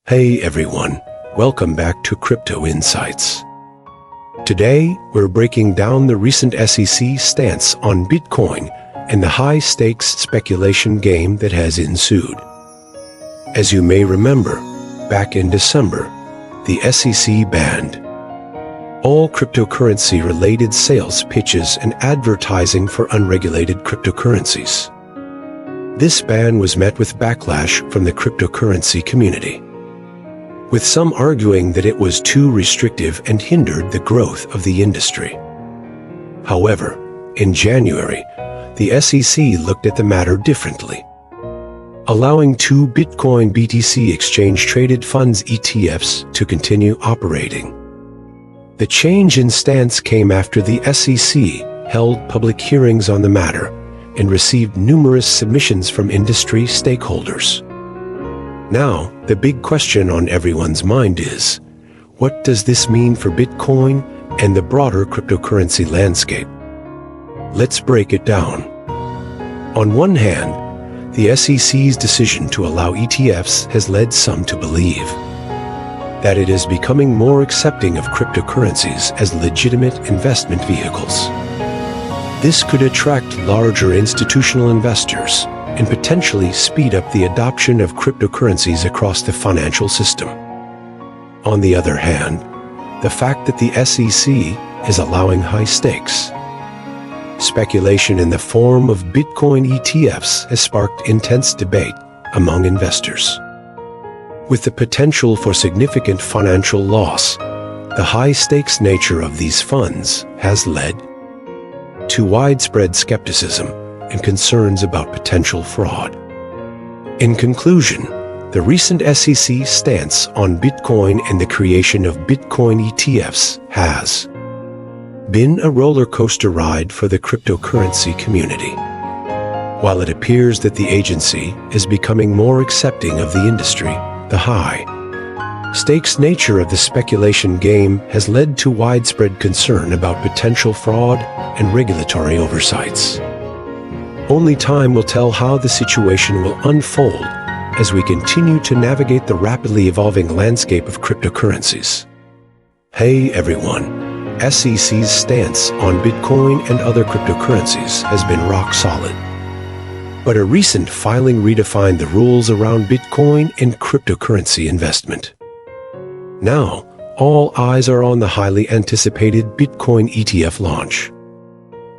Hey everyone, welcome back to Crypto Insights. Today, we're breaking down the recent SEC stance on Bitcoin and the high-stakes speculation game that has ensued. As you may remember, back in December, the SEC banned all cryptocurrency-related sales pitches and advertising for unregulated cryptocurrencies. This ban was met with backlash from the cryptocurrency community, with some arguing that it was too restrictive and hindered the growth of the industry. However, in January, the SEC looked at the matter differently, allowing two Bitcoin BTC exchange-traded funds ETFs to continue operating. The change in stance came after the SEC held public hearings on the matter and received numerous submissions from industry stakeholders. Now, the big question on everyone's mind is, what does this mean for Bitcoin and the broader cryptocurrency landscape? Let's break it down. On one hand, the SEC's decision to allow ETFs has led some to believe that it is becoming more accepting of cryptocurrencies as legitimate investment vehicles. This could attract larger institutional investors and potentially speed up the adoption of cryptocurrencies across the financial system. On the other hand, the fact that the SEC is allowing high-stakes speculation in the form of Bitcoin ETFs has sparked intense debate among investors. With the potential for significant financial loss, the high-stakes nature of these funds has led to widespread skepticism and concerns about potential fraud. In conclusion, the recent SEC stance on Bitcoin and the creation of Bitcoin ETFs has been a roller coaster ride for the cryptocurrency community. While it appears that the agency is becoming more accepting of the industry, the high-stakes nature of the speculation game has led to widespread concern about potential fraud and regulatory oversights. Only time will tell how the situation will unfold as we continue to navigate the rapidly evolving landscape of cryptocurrencies. Hey everyone, SEC's stance on Bitcoin and other cryptocurrencies has been rock solid. But a recent filing redefined the rules around Bitcoin and cryptocurrency investment. Now, all eyes are on the highly anticipated Bitcoin ETF launch.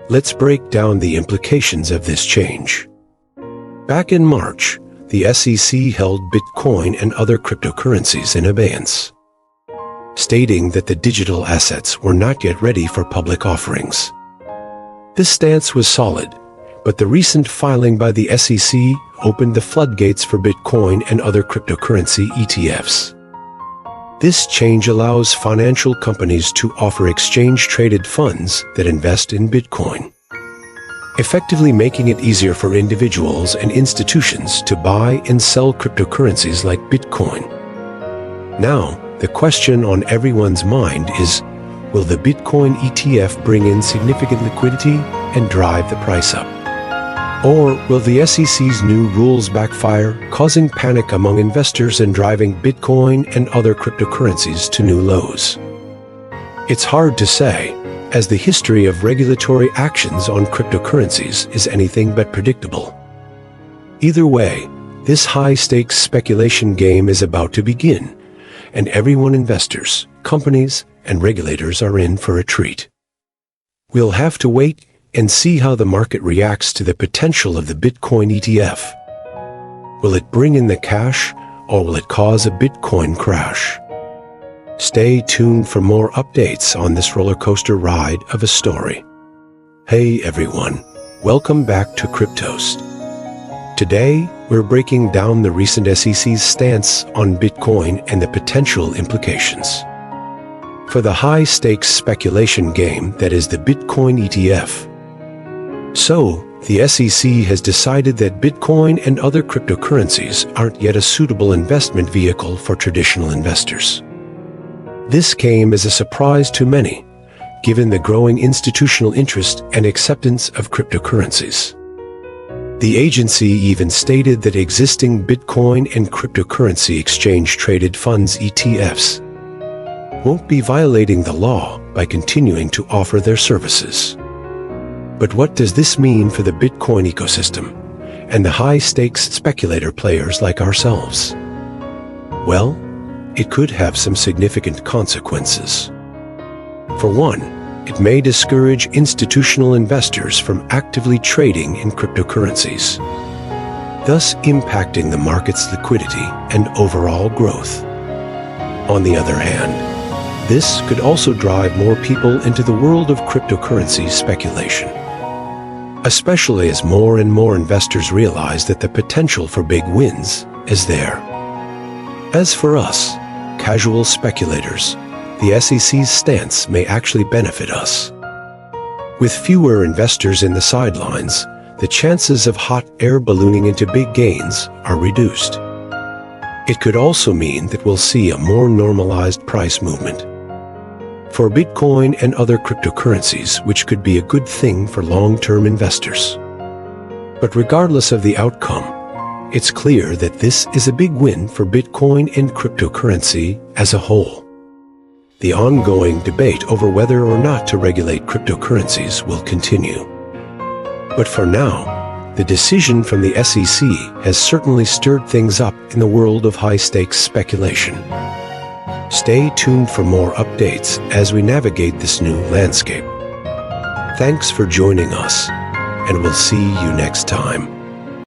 Let's break down the implications of this change. Back in March, the SEC held Bitcoin and other cryptocurrencies in abeyance, stating that the digital assets were not yet ready for public offerings. This stance was solid, but the recent filing by the SEC opened the floodgates for Bitcoin and other cryptocurrency ETFs. This change allows financial companies to offer exchange-traded funds that invest in Bitcoin, effectively making it easier for individuals and institutions to buy and sell cryptocurrencies like Bitcoin. Now, the question on everyone's mind is, will the Bitcoin ETF bring in significant liquidity and drive the price up? Or will the SEC's new rules backfire, causing panic among investors and driving Bitcoin and other cryptocurrencies to new lows? It's hard to say, as the history of regulatory actions on cryptocurrencies is anything but predictable. Either way, this high-stakes speculation game is about to begin, and investors, companies, and regulators are in for a treat. We'll have to wait and see how the market reacts to the potential of the Bitcoin ETF. Will it bring in the cash, or will it cause a Bitcoin crash? Stay tuned for more updates on this roller coaster ride of a story. Hey everyone, welcome back to Cryptost. Today, we're breaking down the recent SEC's stance on Bitcoin and the potential implications for the high-stakes speculation game that is the Bitcoin ETF. So, the SEC has decided that Bitcoin and other cryptocurrencies aren't yet a suitable investment vehicle for traditional investors. This came as a surprise to many, given the growing institutional interest and acceptance of cryptocurrencies. The agency even stated that existing Bitcoin and cryptocurrency exchange-traded funds ETFs won't be violating the law by continuing to offer their services. But what does this mean for the Bitcoin ecosystem and the high-stakes speculator players like ourselves? Well, it could have some significant consequences. For one, it may discourage institutional investors from actively trading in cryptocurrencies, thus impacting the market's liquidity and overall growth. On the other hand, this could also drive more people into the world of cryptocurrency speculation, especially as more and more investors realize that the potential for big wins is there. As for us, casual speculators, the SEC's stance may actually benefit us. With fewer investors in the sidelines, the chances of hot air ballooning into big gains are reduced. It could also mean that we'll see a more normalized price movement for Bitcoin and other cryptocurrencies, which could be a good thing for long-term investors. But regardless of the outcome, it's clear that this is a big win for Bitcoin and cryptocurrency as a whole. The ongoing debate over whether or not to regulate cryptocurrencies will continue. But for now, the decision from the SEC has certainly stirred things up in the world of high-stakes speculation. Stay tuned for more updates as we navigate this new landscape. Thanks for joining us, and we'll see you next time.